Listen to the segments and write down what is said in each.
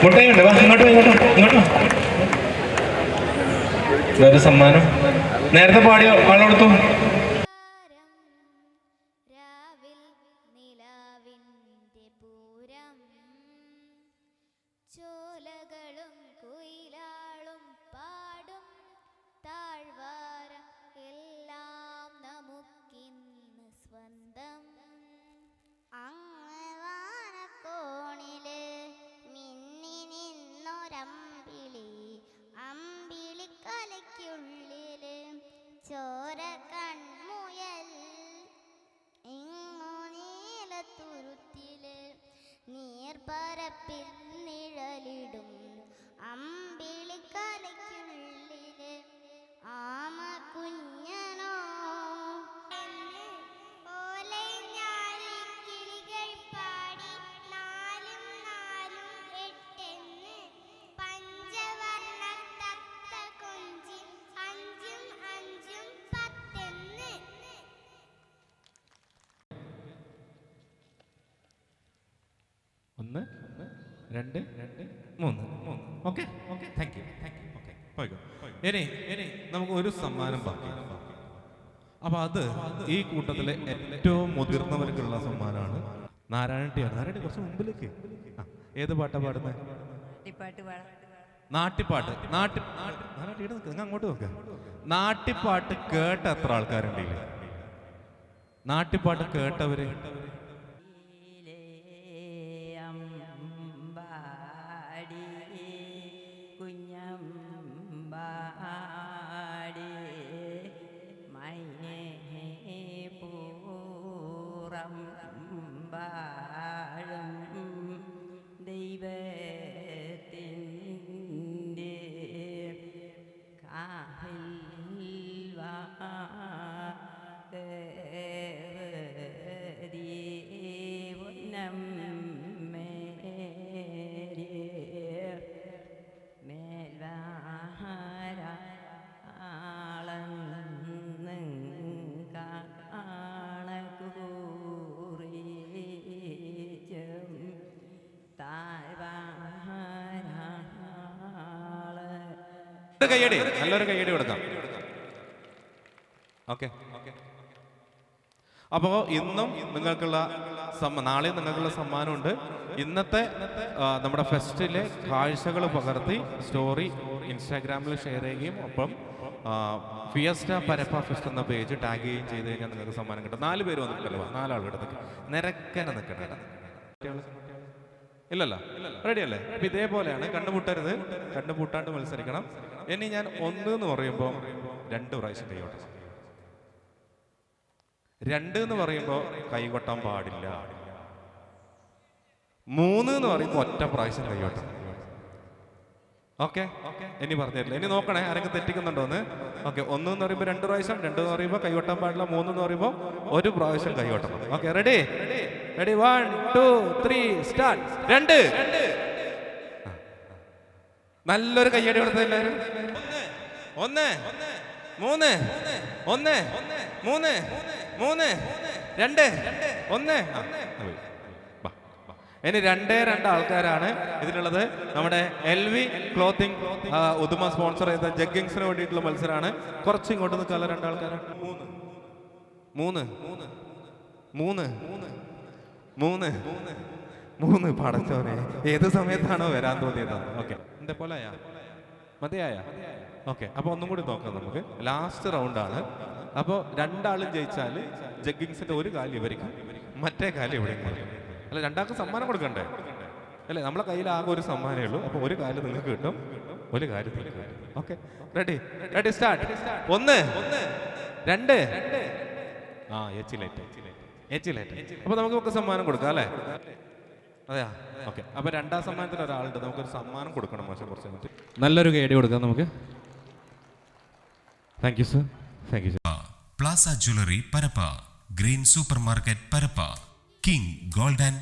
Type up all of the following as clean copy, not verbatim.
മുട്ടയുണ്ട്, വാ ഇങ്ങോട്ട് ഇങ്ങോട്ട്. ഇതൊരു സമ്മാനം. നേരത്തെ പാടിയോ ആളെടുത്തു. ചോലകളും കുയിലാളും പാടും താഴ്വാരം എല്ലാം നമുക്കിന്ന് സ്വന്തം. അങ്ങവാനക്കോണില് മിന്നി നിന്നൊരമ്പിളി, അമ്പിളിക്കലയ്ക്കുള്ളില് ചോര കൺമുയൽ. ഇങ്ങു നീലത്തുരുത്തില് നീർപ്പരപ്പിൽ നിഴലിടും അമ്പിളിക്കലയ്ക്കുള്ളില് ആമ കുഞ്ഞനോ. ഓലഞ്ഞാലിക്കിളികൾ പാടി നാലും നാലും എട്ടെന്ന്, പഞ്ചവർണ്ണ തത്ത കൊഞ്ചി അഞ്ചും അഞ്ചും പത്തെന്ന്. ഒന്ന് രണ്ട് മൂന്ന്. Okay, thank you. ഓക്കെ, പോയിക്കോ. ഇനി നമുക്ക് ഒരു സമ്മാനം ബാക്കി. അപ്പൊ അത് ഈ കൂട്ടത്തിലെ ഏറ്റവും മുതിർന്നവർക്കുള്ള സമ്മാനമാണ്. നാരായണട്ടിയാണ്. നാരായണ കുറച്ച് മുമ്പിലേക്ക്. ഏത് പാട്ടാ പാടുന്നത്? നാട്ടിപ്പാട്ട്. നാരായണ നിങ്ങൾ അങ്ങോട്ട് നോക്കുക. നാട്ടിപ്പാട്ട് കേട്ട എത്ര ആൾക്കാരുണ്ട്? നാട്ടിപ്പാട്ട് കേട്ടവര് കയ്യടി, നല്ലൊരു കയ്യടി കൊടുക്കാം. ഓക്കെ. അപ്പോ ഇന്നും നിങ്ങൾക്കുള്ള നാളെയും നിങ്ങൾക്കുള്ള സമ്മാനമുണ്ട്. ഇന്നത്തെ നമ്മുടെ ഫെസ്റ്റിലെ കാഴ്ചകൾ പകർത്തി സ്റ്റോറി ഇൻസ്റ്റാഗ്രാമിൽ ഷെയർ ചെയ്യുകയും ഒപ്പം ഫിയസ്റ്റ പരപ്പ ഫെസ്റ്റ് എന്ന പേജ് ടാഗ് ചെയ്യുകയും ചെയ്ത് കഴിഞ്ഞാൽ നിങ്ങൾക്ക് സമ്മാനം കിട്ടും. 4 പേര് വന്നിട്ടല്ലോ, 4 ആൾ കിട്ടും. നിരക്കനെ നിൽക്കണ ഇല്ലല്ലോ, റെഡി അല്ലേ? അപ്പൊ ഇതേപോലെയാണ്. കണ്ണുപൂട്ടരുത്, കണ്ണുപൂട്ടാണ്ട് മത്സരിക്കണം. ഇനി ഞാൻ 1 എന്ന് പറയുമ്പോൾ 2 പ്രാവശ്യം കൈകൊട്ടണം. 2 എന്ന് പറയുമ്പോൾ കൈകൊട്ടാൻ പാടില്ല. 3 എന്ന് പറയുമ്പോൾ ഒറ്റ പ്രാവശ്യം കൈകൊട്ടണം. ഓക്കെ, ഇനി പറഞ്ഞില്ല. ഇനി നോക്കണേ ആരെങ്കിലും തെറ്റിക്കുന്നുണ്ടോന്ന്. ഓക്കെ, 1 എന്ന് പറയുമ്പോൾ 2 പ്രാവശ്യം, 2 എന്ന് പറയുമ്പോൾ കൈകൊട്ടാൻ പാടില്ല, 3 എന്ന് പറയുമ്പോൾ 1 പ്രാവശ്യം കൈകൊട്ടണം. Okay, ready? 1 2 3 സ്റ്റാർട്ട്. 2. നല്ലൊരു കയ്യടി കൊടുത്ത എല്ലാവരും. 1 3 1 3 3 2 1. ഇനി 2 ആൾക്കാരാണ് ഇതിലുള്ളത്. നമ്മുടെ LV ക്ലോത്തിങ് ഉദുമ സ്പോൺസർ ചെയ്ത ജഗ്ഗിങ്സിന് വേണ്ടിയിട്ടുള്ള മത്സരമാണ്. കുറച്ച് ഇങ്ങോട്ട് നിൽക്കാനുള്ള 2 ആൾക്കാരാണ്. 3 പടച്ചോനെ, ഏത് സമയത്താണോ വരാൻ തോന്നിയത്? ഓക്കെ, എന്റെ പോലെ മതിയായ? ഓക്കെ, അപ്പൊ ഒന്നും കൂടി നോക്കാം നമുക്ക്. ലാസ്റ്റ് റൗണ്ടാണ്. അപ്പോൾ 2 ആളും ജയിച്ചാൽ ജഗ്ഗിങ്സിന്റെ ഒരു കാലം ഇവർക്ക്, മറ്റേ കാലം ഇവിടെ. അല്ല, 2 ആൾക്ക് സമ്മാനം കൊടുക്കണ്ടേ? അല്ലേ, നമ്മളെ കയ്യിൽ ആകെ ഒരു സമ്മാനമേ ഉള്ളൂ. അപ്പൊ ഒരു കാലം നിങ്ങൾക്ക് കിട്ടും, ഒരു കാര്യം നിങ്ങൾക്ക് കിട്ടും. Okay, ready start. 1 2 എച്ചിലേറ്റ്. അപ്പൊ നമുക്ക് സമ്മാനം കൊടുക്കാം അല്ലേ? അതെയാ, ഓക്കെ. അപ്പൊ 2ാം സമ്മാനത്തിന് ഒരാളുണ്ട്. നമുക്കൊരു സമ്മാനം കൊടുക്കണം. മോശം കുറച്ച് നല്ലൊരു കൈയടി കൊടുക്കാം നമുക്ക്. Thank you sir. Thank you sir. Plaza Jewellery Parappa, Green Supermarket Parappa, King Gold and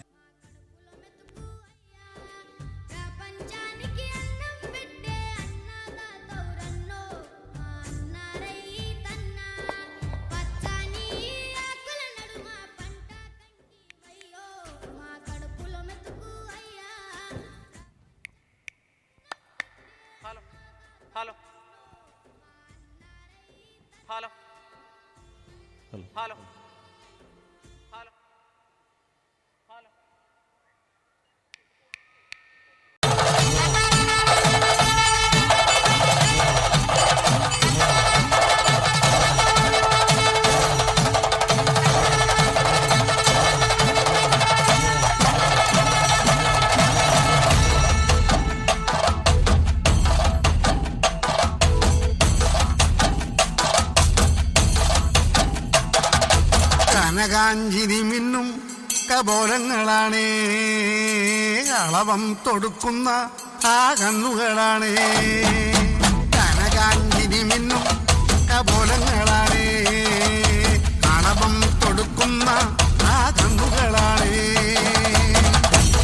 hello hello hello hello hello കനകാഞ്ചിനി മിന്നും കപോലങ്ങളാണേ, അളവം തൊടുക്കുന്ന ആ കണ്ണുകളാണേ. കനകാഞ്ചിനി മിന്നും കപോലങ്ങളാണേ, അളവം തൊടുക്കുന്ന ആ കണ്ണുകളാണേ.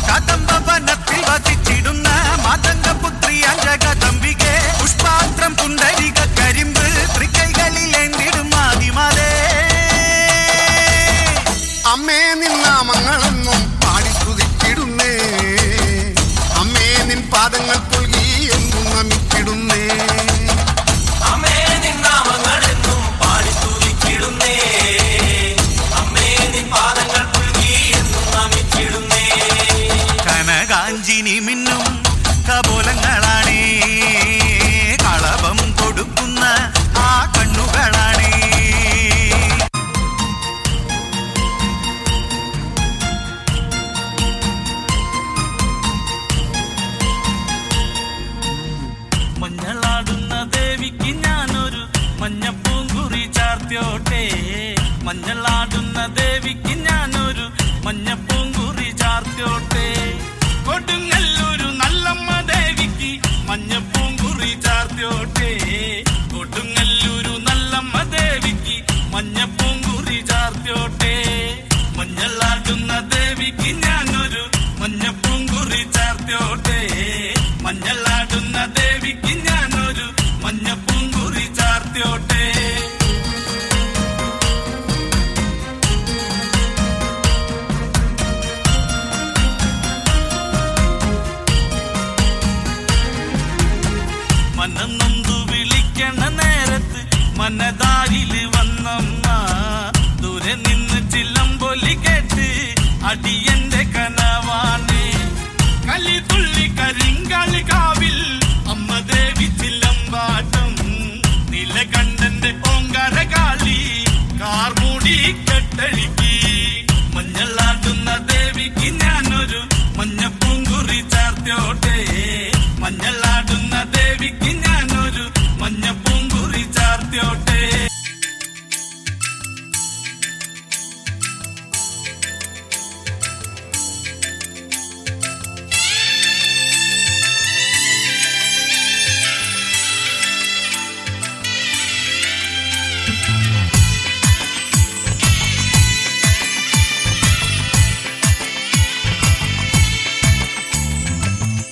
കദംബവനത്തിൽ വസിച്ചിടുന്ന മാതംഗപുത്രി അഞ്ജകദംബികെ, പുഷ്പാത്രം പുണ്ടരിക കരിമ്പ് തൃക്കൈകളിൽ എന്തിടും ആദിമാതേ. അമ്മേ നിൻ നാമങ്ങളെന്നും പാടി സ്തുതിച്ചിടുന്നേ, അമ്മേ നിൻ പാദങ്ങൾ പുൽകി എന്നും നമിച്ചിടുന്നേ. അമ്മേ നിൻ നാമങ്ങളെന്നും പാടി സ്തുതിച്ചിടുന്നേ, അമ്മേ നിൻ പാദങ്ങൾ പുൽകി എന്നും നമിച്ചിടുന്നേ. കനകാഞ്ചിനി മിന്നും കപോലങ്ങളാണേ, കളഭം കൊടുക്കുന്ന ആ കണ്ണുകളാണേ. മഞ്ഞളാടുന്ന ദേവിക്ക് ഞാനൊരു മഞ്ഞപ്പൂങ്കുറി ചാർത്തിയോട്ടെ, മഞ്ഞളാടുന്ന ദേവിക്ക് ഞാനൊരു മഞ്ഞപ്പൂങ്കുറി ചാർത്തിയോട്ടെ. കൊടുങ്ങല്ലൂരു നല്ലമ്മ ദേവിക്ക് മഞ്ഞപ്പൂങ്കുറി ചാർത്തിയോട്ടെ, കൊടുങ്ങല്ലൂരു നല്ലമ്മ ദേവിക്ക് മഞ്ഞപ്പൂങ്കുറി ചാർത്തിയോട്ടെ. മഞ്ഞളാടുന്ന ദേവിക്ക് ഞാനൊരു മഞ്ഞപ്പൂങ്കുറി ചാർത്തിയോട്ടെ, മഞ്ഞളാടുന്ന ദേവിക്ക് ഞാനൊരു മഞ്ഞപ്പൂങ്കുറി ചാർത്തിയോട്ടെ. മനം നൊന്തു വിളിക്കണ നേരത്ത് മനതാരില് വന്നമ്മ, ദൂരെ നിന്ന് ചിലമ്പൊലി കേട്ട് അടിയന്റെ കനവാണ്. കലി തുള്ളി കരിങ്കാളി കാവിൽ അമ്മ ദേവി ചിലമ്പാട്ടം, നിലകണ്ഠന്റെ ഓങ്കാര കാളി കാർമൂടി കെട്ടഴിക്കി. മഞ്ഞളാടുന്ന ദേവിക്ക് ഞാനൊരു മഞ്ഞപ്പൂങ്കുറി ചാർത്തിയോട്ടെ, മഞ്ഞളാടുന്ന ദേവിക്ക് ഞാനൊരു മഞ്ഞപ്പൂങ്കുറി ചാർത്തിയോട്ടെ.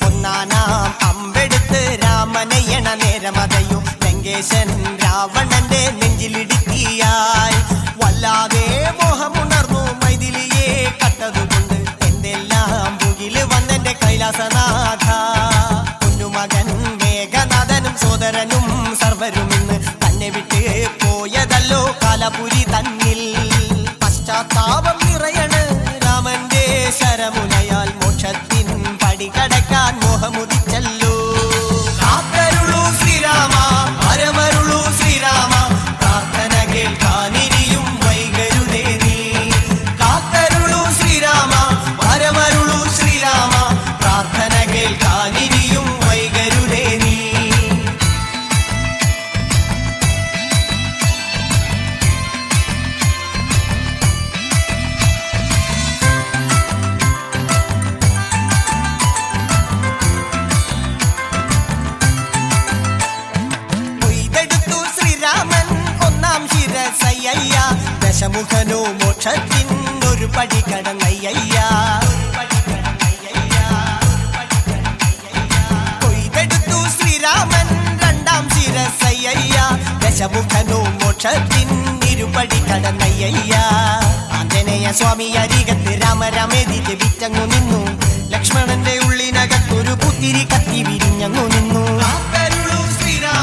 ഒന്നാനാം അമ്പെടുത്ത് രാമനയണ നേരമതയും ലങ്കേശൻ രാവണന്റെ നെഞ്ചിലിടുക്കിയായി. വല്ലാതെ മോഹമുണർന്നു മൈഥിലിയെ കണ്ടതുകൊണ്ട് എന്തെല്ലാം മുകില് വന്നെന്റെ കൈലാസനാഥ. കുഞ്ഞുമകൻ മേഘനാഥനും സോദരനും സർവരും ഇന്ന് തന്നെ വിട്ട് പോയതല്ലോ കാലപുരി തന്നിൽ. പശ്ചാത്താപം നിറയണ് രാമന്റെ ശരമുനയാൽ മോക്ഷത്തിൻ പടികടക്കാൻ മോഹമുദിച്ചല്ലോ. കാത്തരുളൂ ശ്രീരാമ, പരമരുളൂ ശ്രീരാമ, പ്രാർത്ഥന കേൾക്കാനിരിയും വൈകരുതേ നീ. കാത്തരുളൂ ശ്രീരാമ, പരമരുളൂ ശ്രീരാമ, പ്രാർത്ഥന കേൾക്കാനിരിയും വൈകരുതേ നീ. ദശമുഖനോ മോക്ഷത്തിൻ ഒരു പടി കടന്നയ്യ. കൊയ്തെടുത്തു ശ്രീരാമൻ രണ്ടാം ശിരസയ്യ, ദശമുഖനോ മോക്ഷത്തിൻ ഇരുപടി കടന്നയ്യ. ആഞ്ജനേയ സ്വാമി അരികത്ത് രാമരാമേതി ജപിച്ചങ്ങു നിന്നു, ലക്ഷ്മണന്റെ ഉള്ളിനകത്തൊരു പുത്തിരി കത്തി വിരിഞ്ഞങ്ങു നിന്നു. ശ്രീരാമ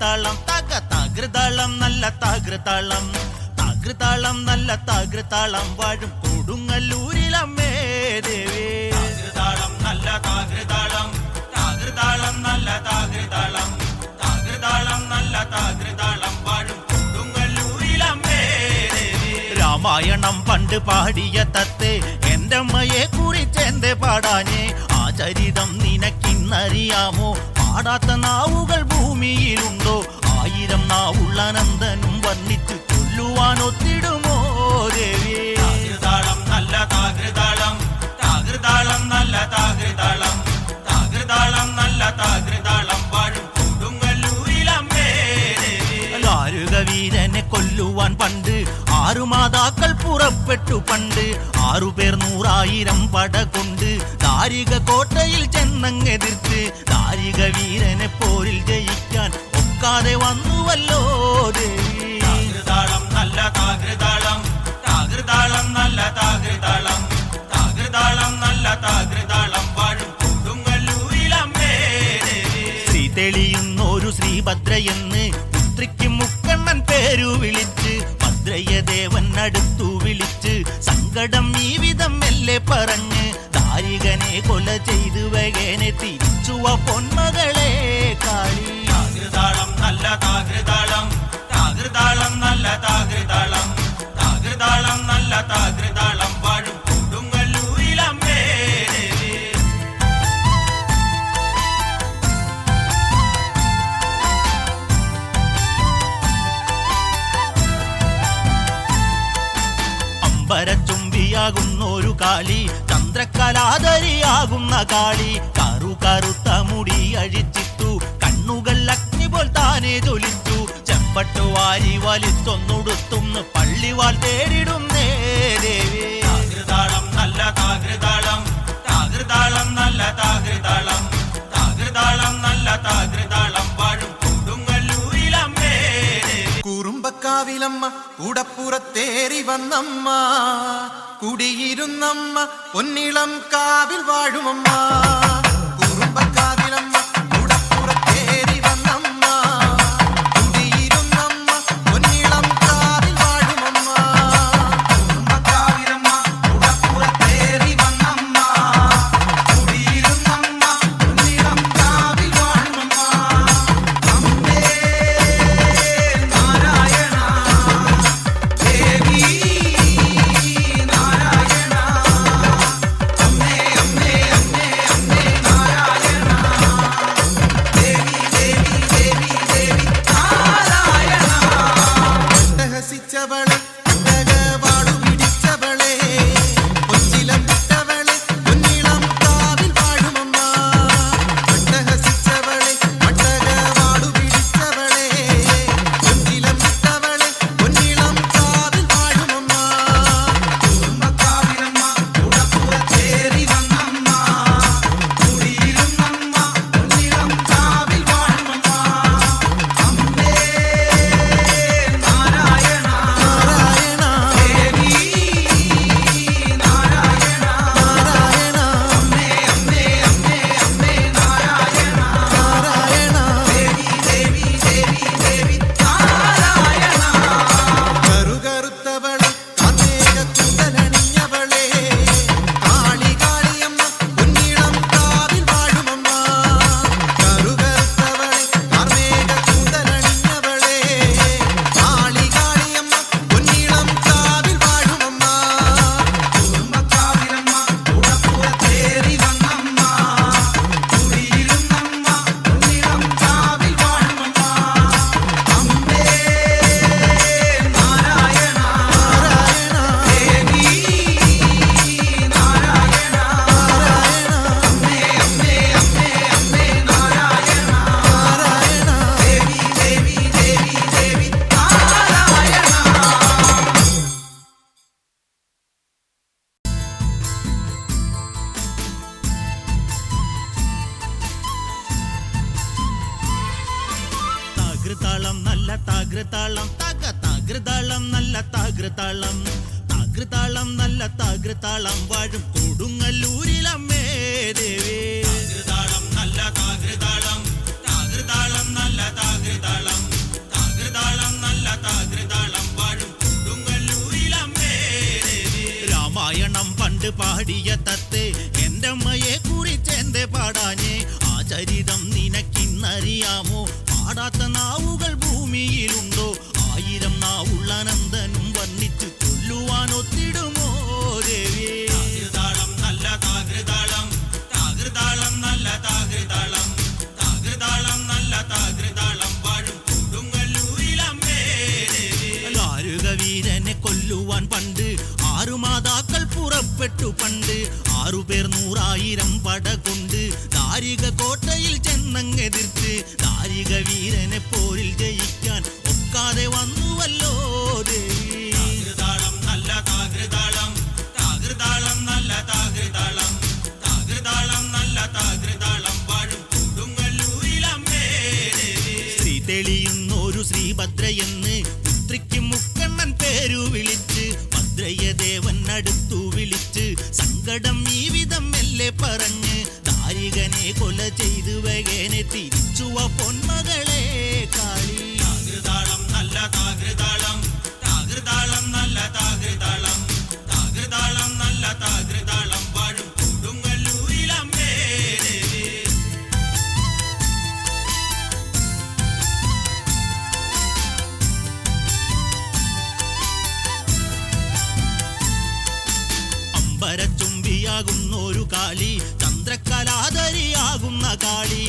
താകൃതാളം തക താകൃതാളം നല്ല താകൃതാളം താകൃതാളം നല്ല താകൃതാളം വാഴും കൊടുങ്ങല്ലൂരിലമ്മേ ദേവി താകൃതാളം നല്ല താകൃതാളം താകൃതാളം നല്ല താകൃതാളം താകൃതാളം നല്ല താകൃതാളം വാഴും കൊടുങ്ങല്ലൂരിലമ്മേ ദേവി രാമായണം പണ്ട് പാടിയ തത്തെ എന്റെ അമ്മയെ കുറിച്ചെന്റെ പാടാഞ്ഞേ ആ ചരിതം നിനക്കിന്നറിയാമോ പാടാത്ത നാവുകൾ ഭൂമിയിലുണ്ടോ 1000 നാവുള്ള നന്ദനും വർണ്ണിച്ചു ചൊല്ലുവാനൊത്തിടുമോ ദേവി താകൃതാളം നല്ല താകൃതാളം താകൃതാളം നല്ല താകൃതാളം താകൃതാളം നല്ല താകൃതാളം വാഴും കൊടുങ്ങല്ലൂരിലമ്മേ ദേവി ദാരുക വീരനെ കൊല്ലുവാൻ പണ്ട് 6 മാതാക്കൾ പുറപ്പെട്ടു പണ്ട് 6 പേർ 100,000 പട കൊണ്ട് ദാരിക കോട്ടയിൽ ചെന്നങ്ങെതിർത്ത് ദാരിക വീരനെ പോരിൽ ജയിക്കാൻ ഒക്കാതെ വന്നുവല്ലോ ദേവി താകൃതാളം നല്ല താകൃതാളം താകൃതാളം നല്ല താകൃതാളം താകൃതാളം നല്ല താകൃതാളം വാഴും കൊടുങ്ങല്ലൂരിലമ്മേ ദേവി ശ്രീ തെളിയുന്നൊരു ശ്രീഭദ്രയെന്ന് പുത്രിക്ക് മുക്കണ്ണൻ പേരു വിളിച്ച് ഭദ്രയ ദേവൻ അടുത്തു വിളിച്ച് സങ്കടം ഈ വിധം മെല്ലെ പറഞ്ഞ് ദാരികനെ കൊല ചെയ്തു വകനെ തിരിച്ചുവ പൊന്മകളെ കാളി താകൃതാളം നല്ല താകൃതാളം താകൃതാളം നല്ല താകൃതാളം താകൃതാളം നല്ല താകൃതാളം വാഴും കൊടുങ്ങല്ലൂരിലമ്മേ ദേവി അമ്പരച്ചുംബിയാകുന്നൊരു കാളി ചന്ദ്രകലാധരിയാകുന്ന കാളി കറുത്ത മുടി അഴിച്ചിട്ടു കണ്ണുകൾ അഗ്നി പോൽ താനെ ജ്വലിച്ചു ചെമ്പട്ടു വാരി വലിച്ചൊന്നുടുത്തുന്ന് പള്ളിവാൾ തേടിടുന്നേ ദേവി താകൃതാളം നല്ല താകൃതാളം താകൃതാളം നല്ല താകൃതാളം താകൃതാളം നല്ല താകൃതാളം വാഴും കൊടുങ്ങല്ലൂരിലമ്മേ ദേവി കുറുമ്പക്കാവിലമ്മ കൂടപ്പുറത്തേറി വന്നമ്മ കുടിയിരുന്നമ്മ പൊന്നിളം കാവിൽ വാഴുമമ്മ കുറുമ്പക്കാവിലമ്മ കൂടപ്പുറത്തേറി വന്നമ്മ കുടിയിരുന്നമ്മ പൊന്നിളം കാവിൽ വാഴുമമ്മ കുറുമ്പക്കാവിലമ്മ കൂടപ്പുറത്തേറി വന്നമ്മ കുടിയിരുന്നമ്മ പൊന്നിളം കാവിൽ വാഴുമമ്മ അമ്മേ നാരായണ ദേവി നാരായണ അമ്മേ അമ്മേ അമ്മേ അമ്മേ നാരായണ ദേവി ദേവി ദേവി ദേവി നാരായണ ഹസിച്ചവളെ വാടു പിടിച്ചവളെ കൊച്ചിലം വിട്ടവളെ പൊന്നിളം കാവിൽ വാഴുമമ്മ ഹസിച്ചവളെ വാടു പിടിച്ചവളെ കൊച്ചിലം വിട്ടവളെ പൊന്നിളം കാവിൽ വാഴുമമ്മ കുറുമ്പക്കാവിലമ്മ കൂടപ്പുറത്തേറി വന്നമ്മ കുടിയിരുന്നമ്മ പൊന്നിളം കാവിൽ വാഴുമമ്മ അമ്മേ നാരായണ നാരായണ ദേവി നാരായണ നാരായണ അമ്മേ അമ്മേ അമ്മേ അമ്മേ നാരായണ നാരായണ ദേവി ദേവി ദേവി ദേവി നാരായണ കറുകറുത്തവളെ കാർമേഘക്കൂന്തലണിഞ്ഞവളെ കാളി കാളിയമ്മ പൊന്നിളം കാവിൽ വാഴുമമ്മ കറുകറുത്തവളെ കാർമേഘക്കൂന്തലണിഞ്ഞവളെ കാളി കാളിയമ്മ പൊന്നിളം കാവിൽ വാഴുമമ്മ കുറുമ്പക്കാവിലമ്മ കൂടപ്പുറത്തേറി വന്നമ്മ കുടിയിരുന്നമ്മ പൊന്നിളം കാവിൽ വാഴുമമ്മ അമ്മേ നാരായണ നാരായണ ദേവി നാരായണ നാരായണ അമ്മേ അമ്മേ അമ്മേ അമ്മേ നാരായണ നാരായണ ദേവി ദേവി ദേവി ദേവി നാരായണ താകൃതാളം നല്ല താകൃതാളം തക താകൃതാളം നല്ല താകൃതാളം താകൃതാളം നല്ല താകൃതാളം വാഴും കൊടുങ്ങല്ലൂരിലമ്മേ ദേവി താകൃതാളം നല്ല താകൃതാളം താകൃതാളം താകൃതാളം നല്ല താകൃതാളം താകൃതാളം നല്ല താകൃതാളം വാഴും കൊടുങ്ങല്ലൂരിലമ്മേ ദേവി. രാമായണം പണ്ട് പാടിയ തത്തേ എന്റെ അമ്മയെ കുറിച്ച് എന്റെ പാടാഞ്ഞേ ആ ചരിതം നിനക്കിന്നറിയാമോ പാടാത്ത നാവുകൾ ഭൂമിയിലുണ്ടോ 1000 നാവുള്ള നന്ദനും വർണ്ണിച്ചു ചൊല്ലുവാൻ ഒത്തിടുമോ ദേവി. താകൃതാളം നല്ല താകൃതാളം താകൃതാളം നല്ല താകൃതാളം താകൃതാളം നല്ല താകൃതാളം വാഴും കൊടുങ്ങല്ലൂരിലമ്മേ ദേവി. ദാരുക വീരനെ കൊല്ലുവാൻ പണ്ട് 6 മാതാക്കൾ പുറപ്പെട്ടു പണ്ട് 6 പേർ 100,000 പട കൊണ്ട് ദാരിക കോട്ടയിൽ ചെന്നങ്ങെതിർത്ത് ദാരിക വീരനെ പോരിൽ ജയിക്കാൻ ഒക്കാതെ വന്നുവല്ലോ ദേവി. താകൃതാളം നല്ല താകൃതാളം താകൃതാളം നല്ല താകൃതാളം താകൃതാളം നല്ല താകൃതാളം വാഴും കൊടുങ്ങല്ലൂരിലമ്മേ ദേവി. ശ്രീ തെളിയുന്നൊരു ശ്രീഭദ്രയെന്ന് പുത്രിക്ക് മുക്കണ്ണൻ പേരു വിളിച്ച് ഭദ്രയ ദേവൻ അടുത്തു വിളിച്ച് സങ്കടം ഈ വിധം മെല്ലെ പറഞ്ഞ് ദാരികനെ കൊല ചെയ്ത് വേഗനെ തിരിച്ചുവ പൊന്മകളെ കാളി. താകൃതാളം നല്ല താകൃതാളം താകൃതാളം നല്ല താകൃതാളം താകൃതാളം നല്ല താകൃതാളം വാഴും കൊടുങ്ങല്ലൂരിലമ്മേ ദേവി. അമ്പരച്ചുംബിയാകുന്നൊരു കാളി ചന്ദ്രകലാധരിയാകുന്ന കാളി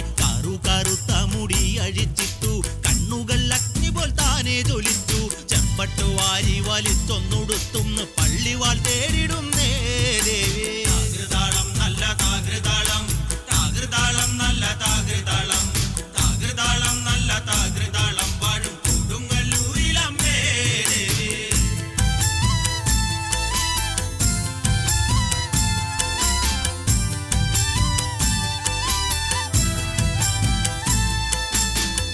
കറുത്ത മുടി അഴിച്ചിട്ടു കണ്ണുകൾ അഗ്നി പോൽ താനെ ജ്വലിച്ചു ചെമ്പട്ടു വാരി വലിച്ചൊന്നുടുത്തുന്ന് പള്ളിവാൾ തേടിടുന്നേ ദേവി. താകൃതാളം നല്ല താകൃതാളം താകൃതാളം നല്ല താകൃതാളം താകൃതാളം നല്ല താകൃതാളം വാഴും കൊടുങ്ങല്ലൂരിലമ്മേ ദേവി.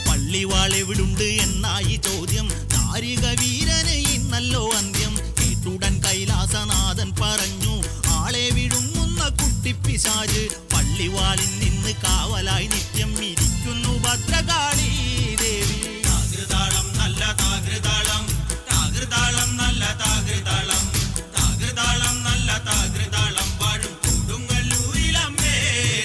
പള്ളിവാളെവിടുണ്ട് എന്നായി ചോദ്യം ദാരിക വീരന് ഇന്നല്ലോ അന്ത്യം കേട്ടുടൻ കൈലാസനാഥൻ പറഞ്ഞു ആളെ വിഴുങ്ങുന്ന കുട്ടിപ്പിശാച് പള്ളിവാളിൽ നിന്ന് കാവലായി നിത്യം ഇരിക്കുന്നു ഭദ്രകാളി ദേവി. താകൃതാളം നല്ല താകൃതാളം താകൃതാളം നല്ല താകൃതാളം താകൃതാളം നല്ല താകൃതാളം വാഴും കൊടുങ്ങല്ലൂരിലമ്മേ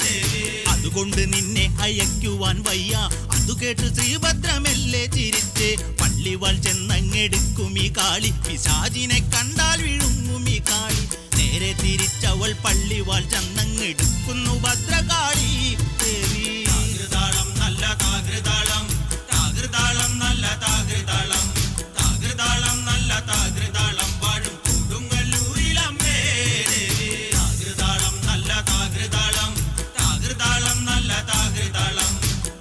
ദേവി. അതുകൊണ്ട് നിന്നെ അയക്കുവാൻ വയ്യ അതു കേട്ട് ശ്രീഭദ്രമെല്ലെ ചിരിച്ച് പള്ളിവാൾ ചെന്നങ്ങെടുക്കും ഈ കാളി പിശാചിനെ കണ്ടാൽ വിഴുങ്ങും ഈ കാളി. നേരെ തിരിച്ചവൾ പള്ളിവാൾ ചെന്നങ്ങെടുക്കുന്നു ഭദ്രകാളി ദേവി. താകൃതാളം നല്ല താകൃതാളം താകൃതാളം നല്ല താകൃതാളം താകൃതാളം നല്ല താകൃതാളം വാഴും കൊടുങ്ങല്ലൂരിലമ്മേ ദേവി. താകൃതാളം നല്ല താകൃതാളം താകൃതാളം നല്ല താകൃതാളം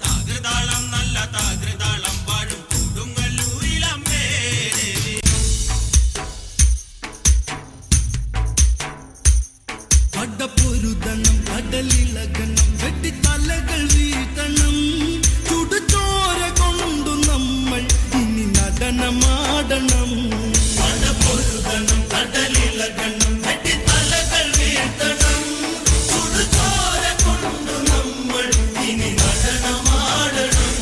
താകൃതാളം നല്ല താകൃതാളം വാഴും കൊടുങ്ങല്ലൂരിലമ്മേ ദേവി. പടപ്പൊരുതണം കടലിളകണം വെട്ടിത്തലകൾ വീഴ്ത്തണം ചുടുചോര കൊണ്ടു നമ്മൾ ഇനി നടനമാടണം. പടപ്പൊരുതണം കടലിളകണം വെട്ടിത്തലകൾ വീഴ്ത്തണം ചുടുചോര കൊണ്ടു നമ്മൾ ഇനി നടനമാടണം.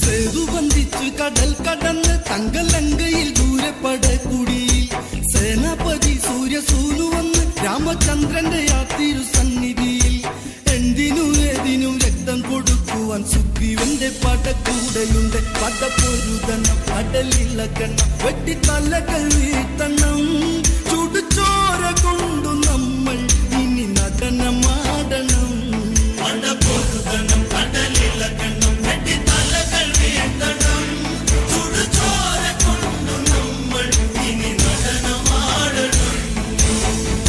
സേതു ബന്ധിച്ചു കടൽ കടന്ന് തങ്കലങ്കയിൽ ദൂരപ്പടക്കുടിയിൽ സേനാപതി സൂര്യസൂനു വന്ന് രാമചന്ദ്രന്റെ ആ തിരുസന്നിധിയിൽ എന്തിനും ഏതിനും രക്തം കൊടുക്കുവാൻ സുഗ്രീവന്റെ പടക്കൂടെയുണ്ട്. പടപ്പൊരുതണം കടലിളകണം വെട്ടിത്തലകൾ വീഴ്ത്തണം ചുടുചോര കൊണ്ടു നമ്മൾ ഇനി നടനമാടണം. പടപ്പൊരുതണം കടലിളകണം വെട്ടിത്തലകൾ വീഴ്ത്തണം ചുടുചോര കൊണ്ടു നമ്മൾ ഇനി നടനമാടണം.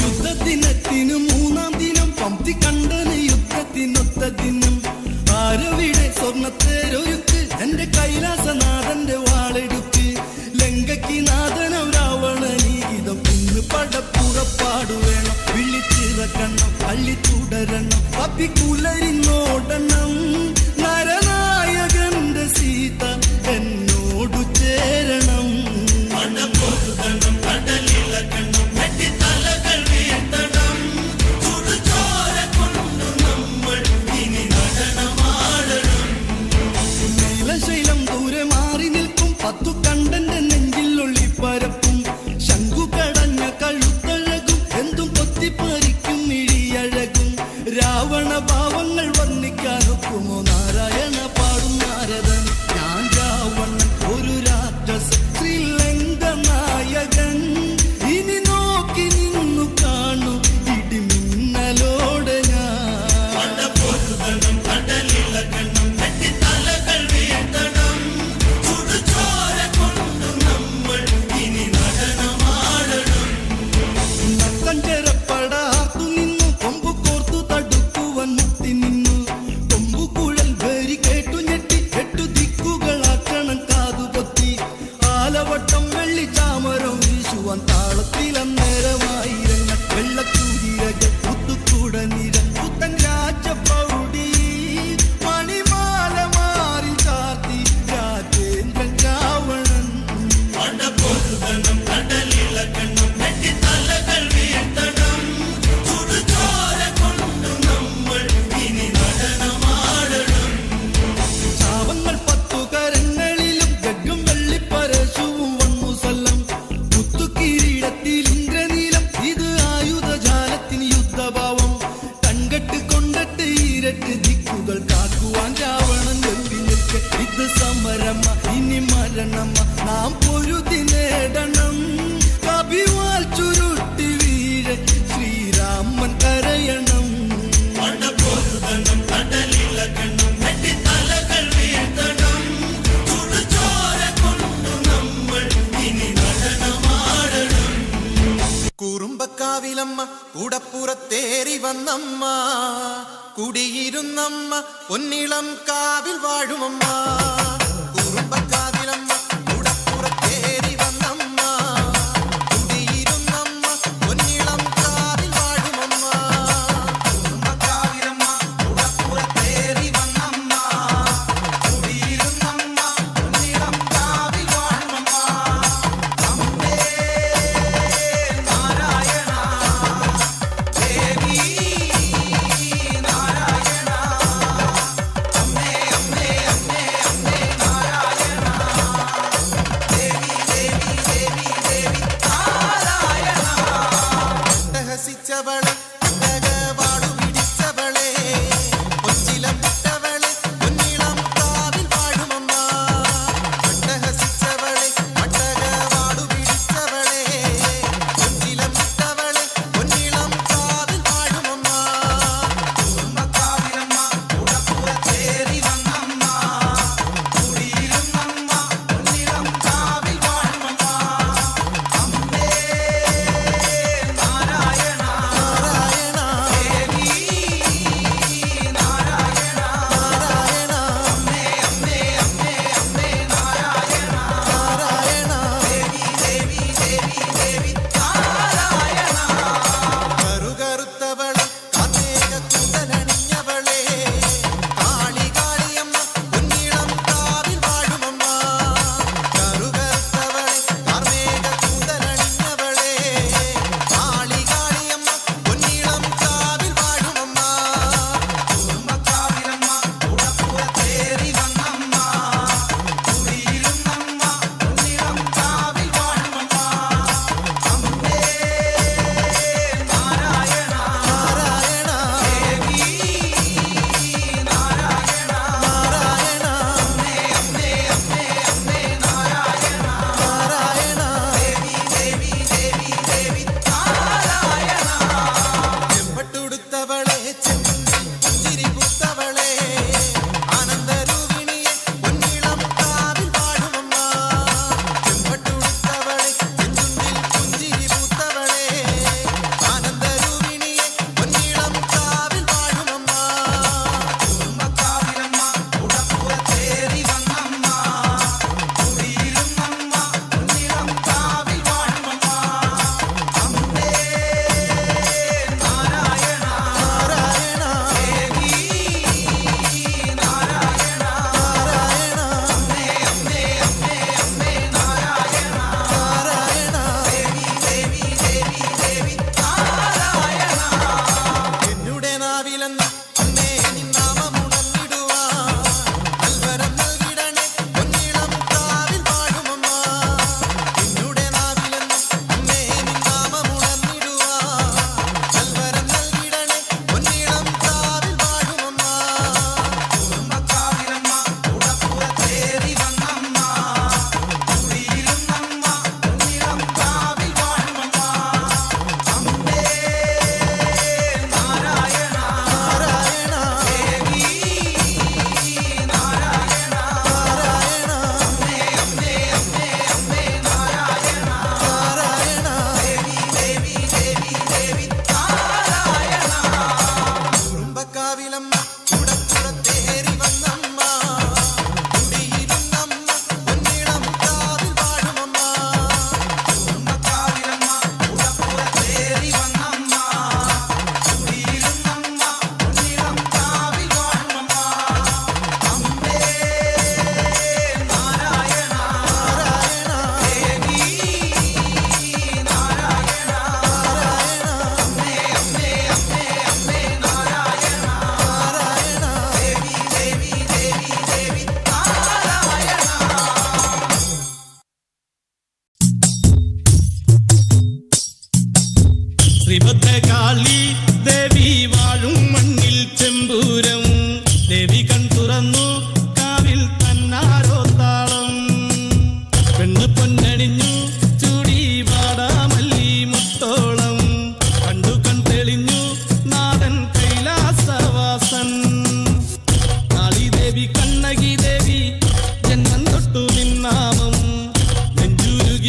യുദ്ധദിനത്തിന് 3-ാം ദിനം പംക്തി കണ്ടന് യുദ്ധത്തിനൊത്ത ദിനം ആരവിടെ സ്വർണ്ണത്തേരൊരുക്ക് എന്റെ കൈലാസനാഥന്റെ വാളെടുക്ക് ലങ്കയ്ക്ക് നാഥനം രാവണനീഗീതം ഇന്ന് പടപ്പുറപ്പാടു വേണം വിളിച്ചിറക്കണം പള്ളി തുടരണം പപ്പിക്കുലരിന്നോടണം നാരായണമ്മ നാം പൊരുതി നേടണം കവിവാൽ ചുരുട്ടി വീഴ ശ്രീരാമൻ കരയണം കുറുമ്പക്കാവിലമ്മ കൂടപ്പുറത്തേറി വന്നമ്മ കുടിയിരുന്നമ്മ പൊന്നിളം കാവിൽ വാഴുമമ്മ കുറുമ്പക്കാവിലമ്മ കൂടപ്പുറത്തേറി വന്നമ്മ കുടിയിരുന്നമ്മ പൊന്നിളം കാവിൽ വാഴുമമ്മ കുറുമ്പക്കാവിലമ്മ കൂടപ്പുറത്തേറി വന്നമ്മ കുടിയിരുന്നമ്മ പൊന്നിളം കാവിൽ വാഴുമമ്മ അമ്മേ നാരായണ ദേവി നാരായണ അമ്മേ അമ്മേ അമ്മേ അമ്മേ നാരായണ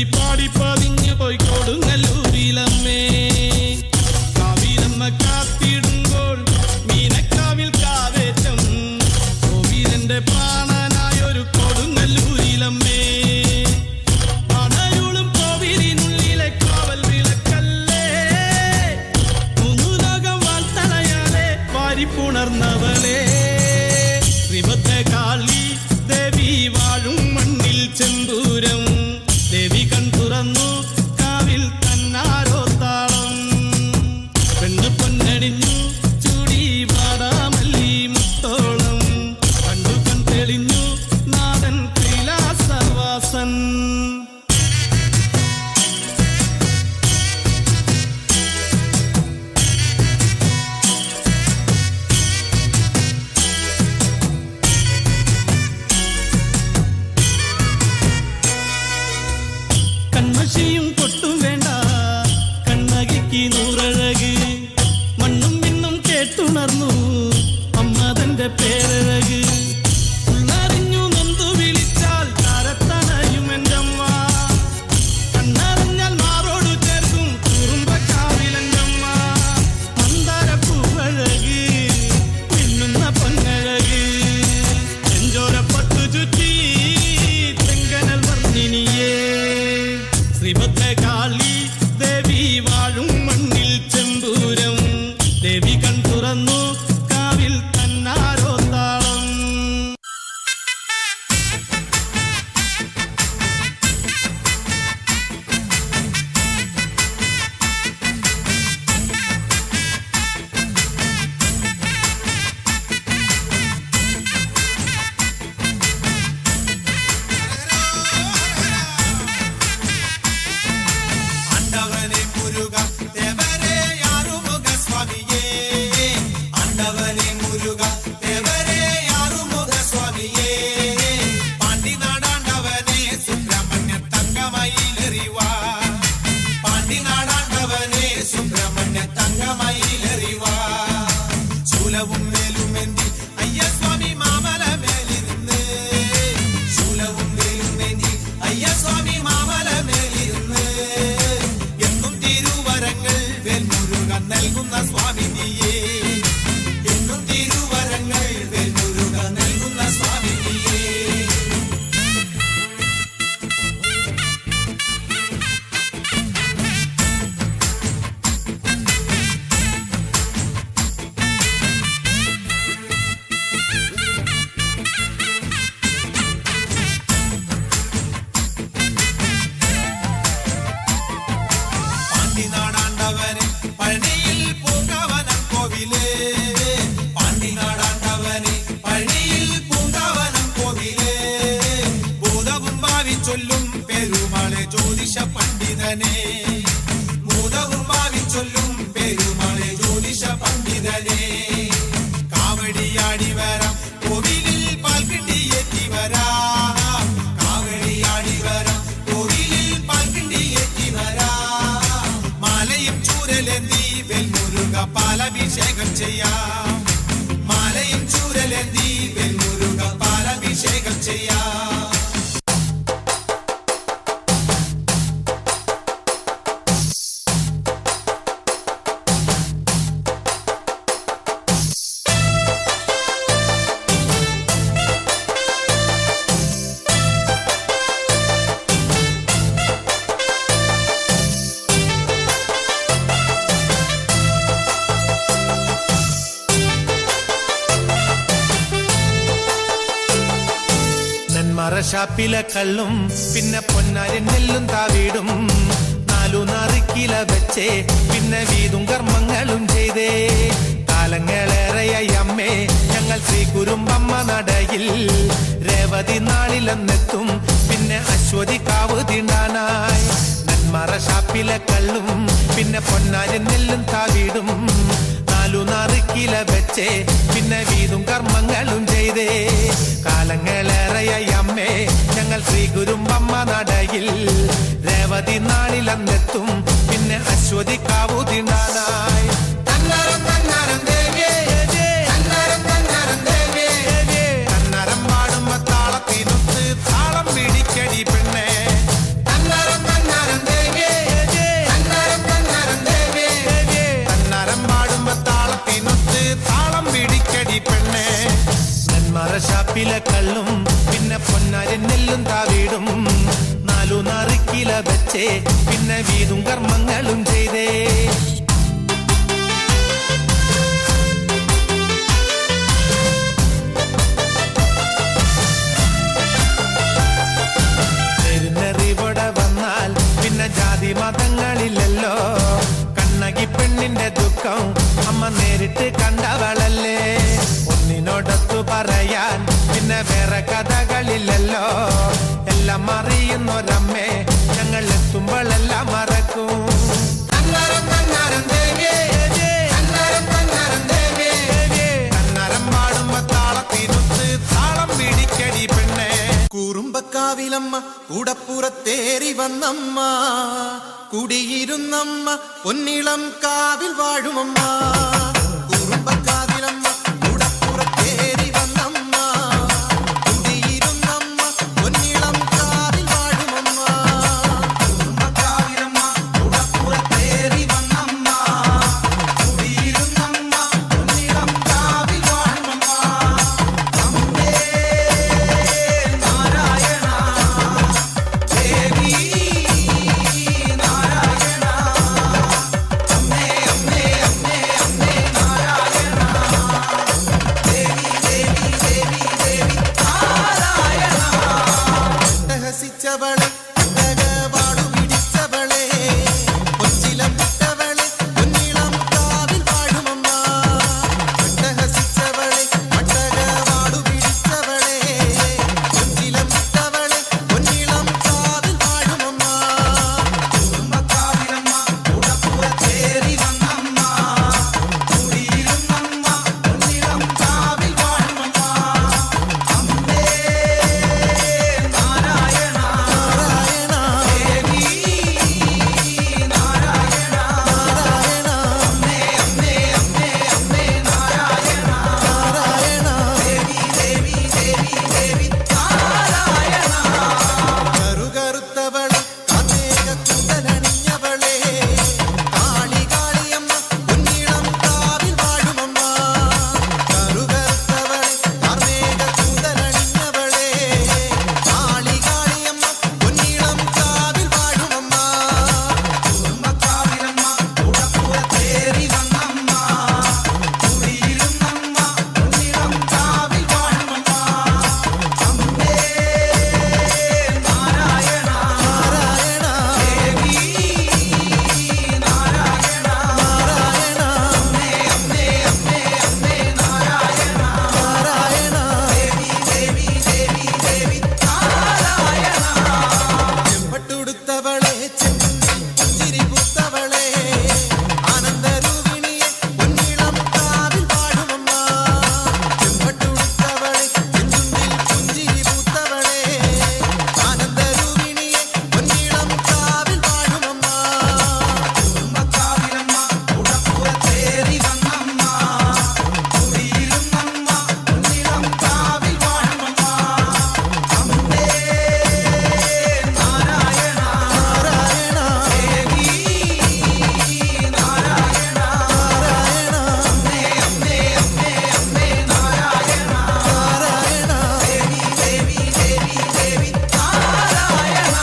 ഒഴുകി പാടി പതിഞ്ഞു പോയി കൊടുങ്ങല്ലൂരിലമ്മേ കാവിലമ്മ കാത്തിടുമ്പോൾ മീനക്കാവിൽ കാവേറ്റം കോവിലന്റെ പ്രാണനായൊരു കൊടുങ്ങല്ലൂരിലമ്മേ അണയുളും കോവിലിനുള്ളിലെ കാവൽ വിളക്കല്ലേ മൂന്നു ലോകം വാൾത്തലയാലെ വാരിപ്പുണർന്നവളെ ശ്രീഭദ്രകാളി ദേവി വാഴും മണ്ണിൽ ചെമ്പൂരം ദേവി കൺ തുറന്നു കാവിൽ തന്നാരോ താളം പെണ്ണ് പൊന്നണിഞ്ഞു ചൂടി വാടാമല്ലി മുത്തോളം കണ്ടു കൺ തെളിഞ്ഞു നാഥൻ കൈലാസവാസൻ കൺമഷിയും പൊട്ടും വേണ്ട കണ്ണകിക്ക് നൂറഴക് മണ്ണും മിന്നും കേട്ടുണർന്നു അമ്മതന്റെ പേരഴക് ഉള്ളറിഞ്ഞു നൊന്തു വിളിച്ചാൽ താരത്തണയും എൻ്റെ അമ്മ കണ്ണറിഞ്ഞാൽ മാറോടു ചേർക്കും കുറുമ്പക്കാവിലെൻ്റെ അമ്മ മന്ദാരപ്പൂവഴക് മിന്നുന്ന പൊന്നഴക് ചെഞ്ചോരപ്പട്ടു ചുറ്റി തെങ്കനൽ വർണ്ണിനിയേ ശ്രീഭദ്രകാളി ദേവി വാഴും മണ്ണിൽ ചെമ്പൂരം ദേവി കൺ തുറന്നു കാവിൽ തന്നാരോ താളം ஆண்டவனே முருகா தேவரே ஆறுமுக சுவாமியே ஆண்டவனே முருகா தேவரே ஆறுமுக சுவாமியே பாண்டி நாடாண்டவனே சுப்பிரமணிய தங்கமயிலறிவா பாண்டி நாடாண்டவனே சுப்பிரமணிய தங்கமயிலறிவா சூலவும் மேலுமெந்தி ஐயா சுவாமி மாமல மேலிருந்து சூலவும் மேலுமெந்தி ஐயா சுவாமி മാമല മേലിരുന്ന് എന്നും തിരുവരങ്ങൾ വേൽമുരുകൻ നൽകുന്ന സ്വാമി നീയേ എന്നും തിരുവരങ്ങൾ വേൽമുരുകൻ നൽകുന്ന സ്വാമി നീയേ പാണ്ടി നാടാണ്ടവനെ പഴനിയിൽ പൂങ്കാവനം കോവിലേ പാണ്ടി നാടാണ്ടവനെ പഴനിയിൽ പൂങ്കാവനം കോവിലേ ഭൂതവും ഭാവി ചൊല്ലും പെരുമാളെ ജ്യോതിഷ പണ്ഡിതനെ ഭൂതവും ഭാവി ചൊല്ലും പെരുമാളെ ജ്യോതിഷ പണ്ഡിതനെ കാവടിയാടി വരാം കോവിലിൽ പാൽക്കിണ്ടിയേറ്റി വരാം കാവടിയാടി വരാം കോവിലിൽ പാൽക്കിണ്ടിയേറ്റി വരാം മാലയും ചൂരലെന്തി വെൽമുരുക പാലഭിഷേകം ചെയ്യാം മാലയും ചൂരലെന്തി വെൽമുരുക പാലഭിഷേകം ചെയ്യാം ഷാപ്പിലെ കള്ളും പിന്നെ പൊന്നാരൻ നെല്ലും താവീടും നാലു നാറിക്കില വെച്ചേ പിന്നെ വീതും കർമ്മങ്ങളും ചെയ്തേ കാലങ്ങളേറെയായി അമ്മേ ഞങ്ങൾ ശ്രീ കുരുമ്പമ്മ നടയിൽ രേവതി നാളിലെന്നെത്തും പിന്നെ അശ്വതി കാവ് തീണ്ടാനായി നന്മറ ഷാപ്പിലെ കള്ളും പിന്നെ പൊന്നാരൻ നെല്ലും താവീടും നാലു നാറിക്കില വെച്ചേ പിന്നെ വീതും കർമ്മങ്ങളും ചെയ്തേ കാലങ്ങളേറെയായി അമ്മേ ഞങ്ങൾ ശ്രീ കുരുമ്പമ്മ നടയിൽ രേവതി നാളിലെന്നെത്തും പിന്നെ അശ്വതി കാവു തീണ്ടാനായി തന്നരം തന്നരം ദേവിയേ തന്നരം തന്നരം ദേവിയേ തന്നരം പാടുമ്പോ താളത്തിനൊത്ത് താളം പിടിക്കടി പെണ്ണേ തന്നരം പഠിച്ചേ പിന്നെ വീതും കർമ്മങ്ങളും ചെയ്തേ. പെരുന്നറിവിടെ വന്നാൽ പിന്നെ ജാതി മതങ്ങളില്ലല്ലോ. കണ്ണകി പെണ്ണിന്റെ ദുഃഖം അമ്മ നേരിട്ട് കണ്ടവളല്ലേ. ഒന്നിനോടൊത്തു പറയാൻ പിന്നെ വേറെ കഥകളില്ലല്ലോ. എല്ലാം അറിയുന്നൊരമ്മേ ഞങ്ങൾ എത്തുമ്പോഴെല്ലാം മറക്കും. കന്നരം പാടുമ്പോ താളത്തിനൊത്ത് താളം പിടിക്കടി പെണ്ണേ. കൂറുമ്പക്കാവിലമ്മ കൂടപ്പുറത്തേറി വന്നമ്മ, കുടിയിരുന്നമ്മ പൊന്നിളം കാവിൽ വാഴുമമ്മ. കൂറുമ്പക്കാവിലമ്മ കൂടപ്പുറത്തേറി വന്നമ്മ, കുടിയിരുന്നമ്മ പൊന്നിളം കാവിൽ വാഴുമമ്മ. കൂറുമ്പക്കാവിലമ്മ കൂടപ്പുറത്തേറി വന്നമ്മ, കുടിയിരുന്നമ്മ പൊന്നിളം കാവിൽ വാഴുമമ്മ. അമ്മേ നാരായണ ദേവി നാരായണ, അമ്മേ അമ്മേ അമ്മേ അമ്മേ നാരായണ ദേവി ദേവി ദേവി ദേവി നാരായണ. രഹസിച്ചവളെ പാടു പിടിച്ചവളെ, പൊച്ചിലം വിട്ടവളെ പൊന്നിളം കാവിൽ വാഴുമമ്മ. രഹസിച്ചവളെ പാടു പിടിച്ചവളെ, പൊച്ചിലം വിട്ടവളെ പൊന്നിളം കാവിൽ വാഴുമമ്മ. കുടുംബക്കാവിലമ്മ കൂടപ്പുറത്തേറി വന്നമ്മ, കുടിയിരുന്നമ്മ പൊന്നിളം കാവിൽ വാഴുമമ്മ. അമ്മേ നാരായണ ദേവി നാരായണ, അമ്മേ അമ്മേ അമ്മേ അമ്മേ നാരായണ ദേവി ദേവി ദേവി ദേവി നാരായണ. കറുകറുത്തവളെ കാർമേഘ കുന്തലണിഞ്ഞവളെ, കാളി കാളിയമ്മ പൊന്നിളം കാവിൽ വാഴുമമ്മ. കറുകറുത്തവളെ കാർമേഘ കുന്തലണിഞ്ഞവളെ, കാളി കാളിയമ്മ പൊന്നിളം കാവിൽ വാഴുമമ്മ. കുടുംബക്കാവിലമ്മ കൂടപ്പുറത്തേറി വന്നമ്മ, കുടിയിരുന്നമ്മ പൊന്നിളം കാവിൽ വാഴുമമ്മ. അമ്മേ നാരായണ ദേവി നാരായണ, അമ്മേ അമ്മേ അമ്മേ അമ്മേ നാരായണ ദേവി ദേവി ദേവി ദേവി നാരായണ. ചെമ്പട്ടുടുത്തവളെ പുഞ്ചിരി പൂത്തവളെ, ആനന്ദരൂപിണിയെ പൊന്നിളം കാവിൽ വാഴുമമ്മ. ചെമ്പട്ടുടുത്തവളെ ചെഞ്ചുണ്ടിൽ പുഞ്ചിരി പൂത്തവളെ, ആനന്ദരൂപിണിയെ പൊന്നിളം കാവിൽ വാഴുമമ്മ. കുടുംബക്കാവിലമ്മ കൂടപ്പുറത്തേറി വന്നമ്മ, കുടിയിരുന്നമ്മ പൊന്നിളം കാവിൽ വാഴുമമ്മ. അമ്മേ നാരായണ ദേവി നാരായണ, അമ്മേ അമ്മേ അമ്മേ അമ്മേ നാരായണ ദേവി ദേവി ദേവി ദേവി നാരായണ.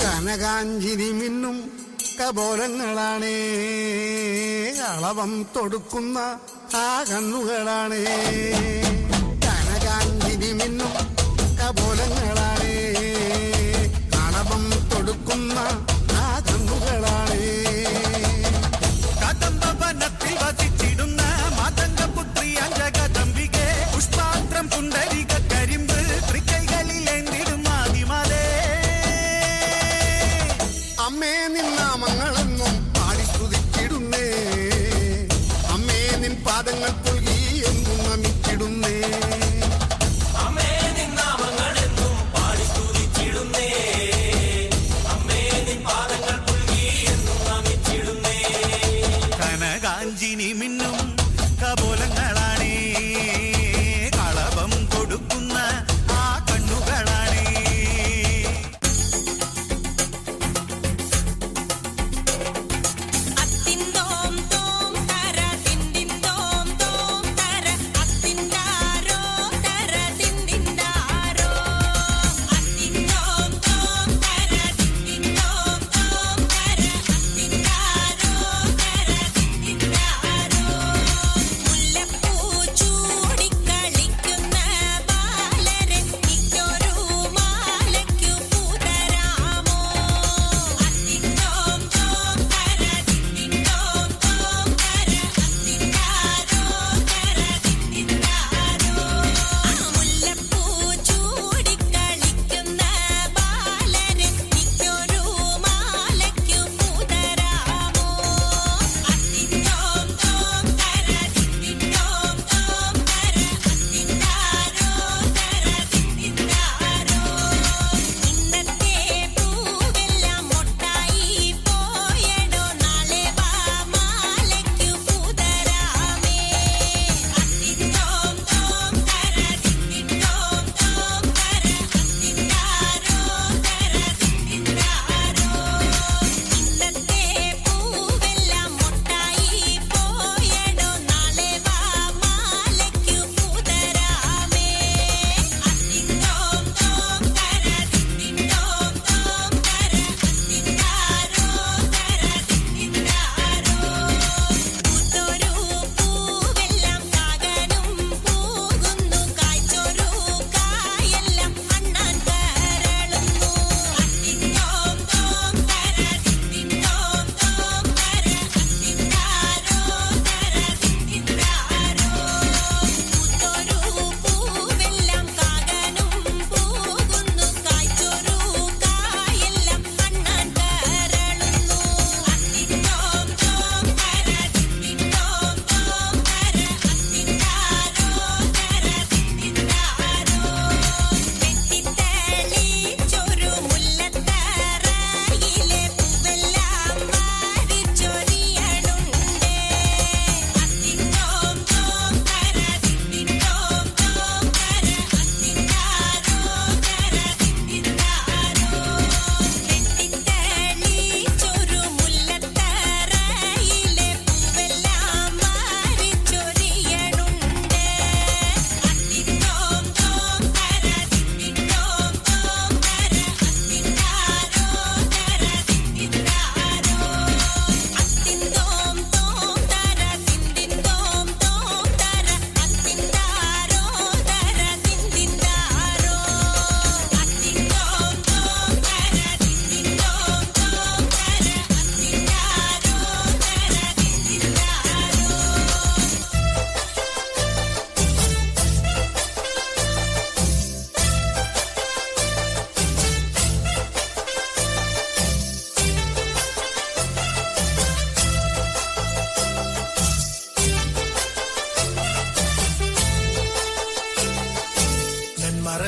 കനകാഞ്ചിരി മിന്നും കപോലങ്ങളാണേ, അളവം തൊടുക്കുന്ന ആ കണ്ണുകളാണേ. കനകാഞ്ചിരി മിന്നും കപോലങ്ങളാണേ, അളവം തൊടുക്കുന്ന ആ കണ്ണുകളാണേ. കദംബവനത്തിൽ വസിച്ചിടുന്ന മാതംഗപുത്രി അഞ്ജകദംബികെ, പുഷ്പാത്രം പുണ്ടരിക കരിമ്പ് തൃക്കൈകളിലേന്തിടും ആദിമതേ. അമ്മേ നിന്നാമങ്ങളെന്നും പാടി സ്തുതിച്ചിടുന്നേ, അമ്മേ നിൻ പാദങ്ങൾ പുൽകി എന്നും നമിച്ചിടുന്നേ. കനകാഞ്ചിനി മിന്നും കപോലങ്ങളാണേ, കളഭം കൊടുക്കുന്ന ആ കണ്ണുകളാണേ.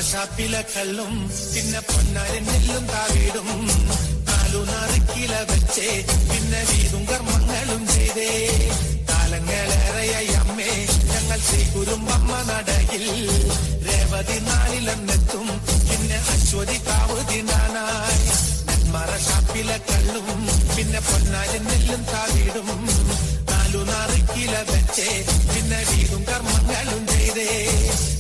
ഷാപ്പിലെ കള്ളും പിന്നെ പൊന്നാരൻ നെല്ലും താവിടും 4 നറുക്കില വെച്ചേ പിന്നെ വീതും കർമ്മങ്ങളും ചെയ്തേ കാലങ്ങളേറെയായി അമ്മേ ഞങ്ങൾ ശ്രീ കുരുമ്പമ്മ നടയിൽ രേവതി നാളിലെന്നെത്തും പിന്നെ അശ്വതി കാവ് തിന്നാനായി നെന്മറ ഷാപ്പിലെ കള്ളും പിന്നെ പൊന്നാരൻ നെല്ലും താവിടും 4 നറുക്കില വെച്ചേ പിന്നെ വീതും കർമ്മങ്ങളും ചെയ്തേ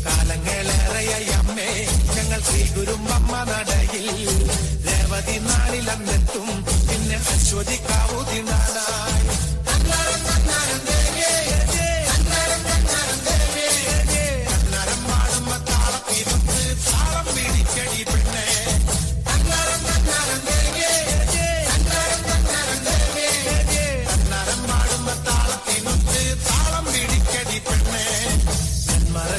കാലങ്ങളേറെയായി അമ്മേ ഞങ്ങൾ ശ്രീ കുരുമ്പമ്മ നടയിൽ രേവതി നാളിലെന്നെത്തും പിന്നെ അശ്വതി കാവു തിന്നാനായി അന്നരം പാടുമ്പോ താളത്തിനൊത്ത് താളം പിടിക്കടി പെണ്ണേ അന്നരം പാടുമ്പോ താളത്തിനൊത്ത് താളം പിടിക്കടി പെണ്ണേ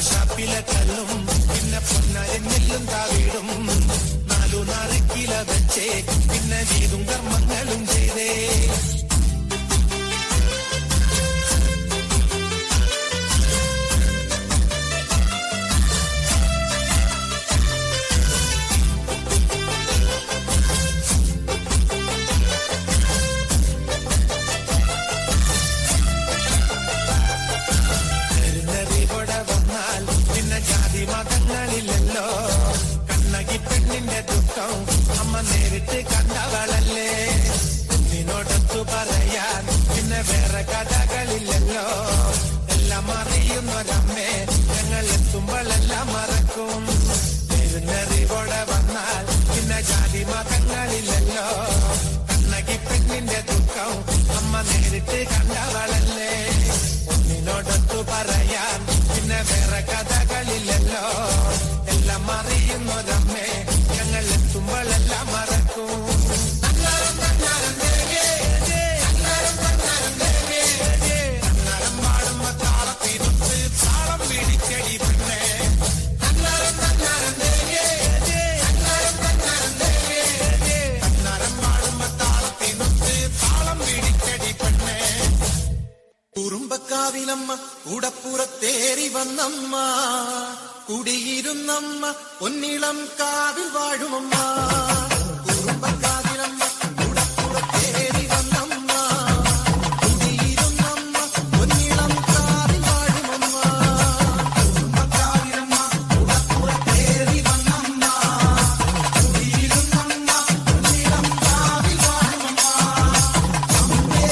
ഷാപ്പിലെ കല്ലും പിന്നെ പൊന്നാരൻ നെല്ലും താവിടും 4 നറുക്കില വെച്ചേ പിന്നെ വീതും കർമ്മങ്ങളും ചെയ്തേ ജാതി മതങ്ങളില്ലല്ലോ കണ്ണകി പെണ്ണിന്റെ ദുഃഖം അമ്മ നേരിട്ട് കണ്ടവളല്ലേ നിന്നോടൊത്തു പറയാൻ പിന്നെ വേറെ കഥകളില്ലല്ലോ എല്ലാം അറിയുന്നൊരമ്മേ ഞങ്ങൾ എത്തുമ്പോഴെല്ലാം മറക്കും പെരുന്നറിവോടെ വന്നാൽ പിന്നെ ജാതി മതങ്ങളില്ലല്ലോ കണ്ണകി പെണ്ണിന്റെ ദുഃഖം അമ്മ നേരിട്ട് കണ്ടവളല്ലേ നിന്നോടൊത്തു പറയാൻ പിന്നെ വേറെ കഥകളില്ലല്ലോ എല്ലാം അറിയുന്നൊരമ്മേ ഞങ്ങൾ എത്തുമ്പോഴെല്ലാം മറക്കും അന്നരം പാടുമ്പോ താളത്തിനൊത്ത് താളം പിടിക്കടി പെണ്ണേ അന്നരം പാടുമ്പോ താളത്തിനൊത്ത് താളം പിടിക്കടി പെണ്ണേ കുറുമ്പക്കാവിലമ്മ കൂടപ്പുറത്തേറി വന്നമ്മ കുടിയിരുന്നമ്മ പൊന്നിളം കാവിൽ വാഴുമമ്മ കുറുമ്പക്കാവിലമ്മ കൂടപ്പുറത്തേറി വന്നമ്മ കുടിയിരുന്നമ്മ പൊന്നിളം കാവിൽ വാഴുമമ്മ കുറുമ്പക്കാവിലമ്മ കൂടപ്പുറത്തേറി വന്നമ്മ കുടിയിരുന്നമ്മ പൊന്നിളം കാവിൽ വാഴുമമ്മ അമ്മേ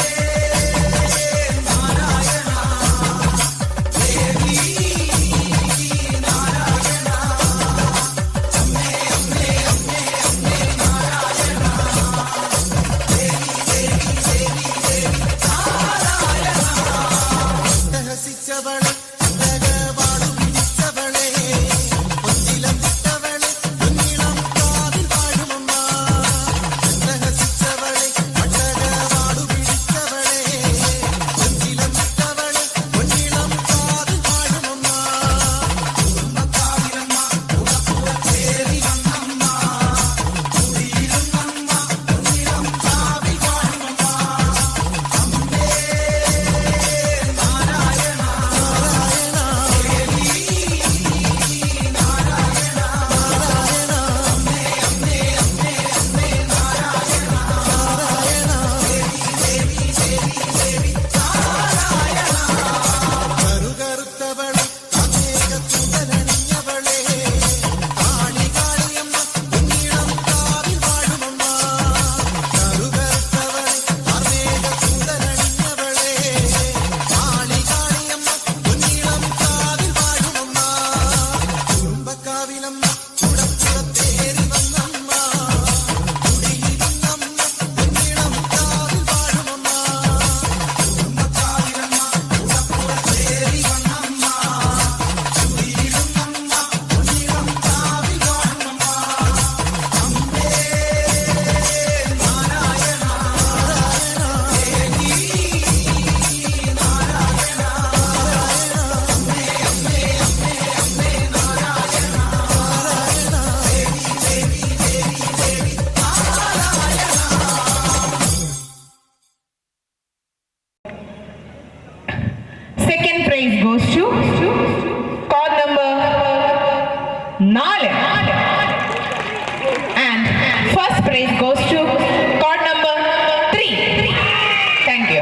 thank you.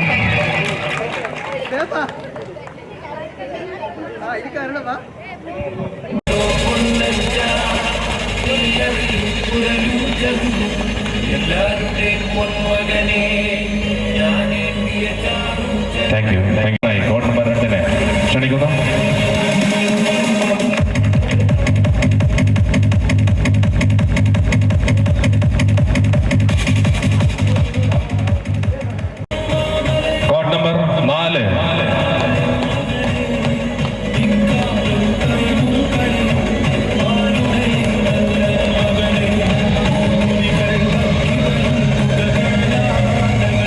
Thank U. Code number 2 ക്ഷണിക്കുന്നു. Code number 4.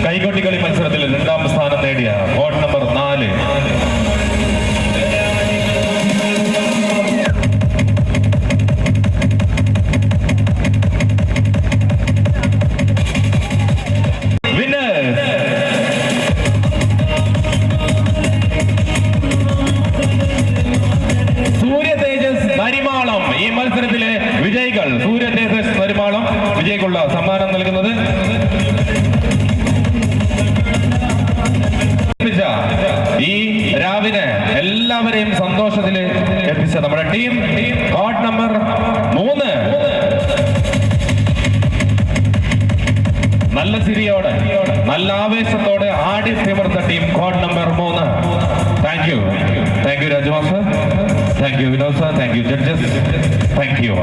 കൈകൊട്ടിക്കളി മത്സരത്തിൽ 2ാം സ്ഥാനം നേടിയ കോഡ് നമ്പർ 4. സൂര്യ തേജസ് നരിമാളം. ഈ മത്സരത്തിലെ വിജയികൾ സൂര്യ തേജസ് നരിമാളം വിജയിക്കുള്ള സമ്മാനം നൽകുന്നത് ഈ രാവിലെ എല്ലാവരെയും സന്തോഷത്തിൽ എത്തിച്ച നമ്മുടെ ടീം കോഡ് നമ്പർ 3. നല്ല ചിരിയോടെ നല്ല ആവേശത്തോടെ ആടി തിമിർത്ത team code number 3. Thank you. Thank you Raju master. Thank you Vinod sir. Thank you judges. Thank U.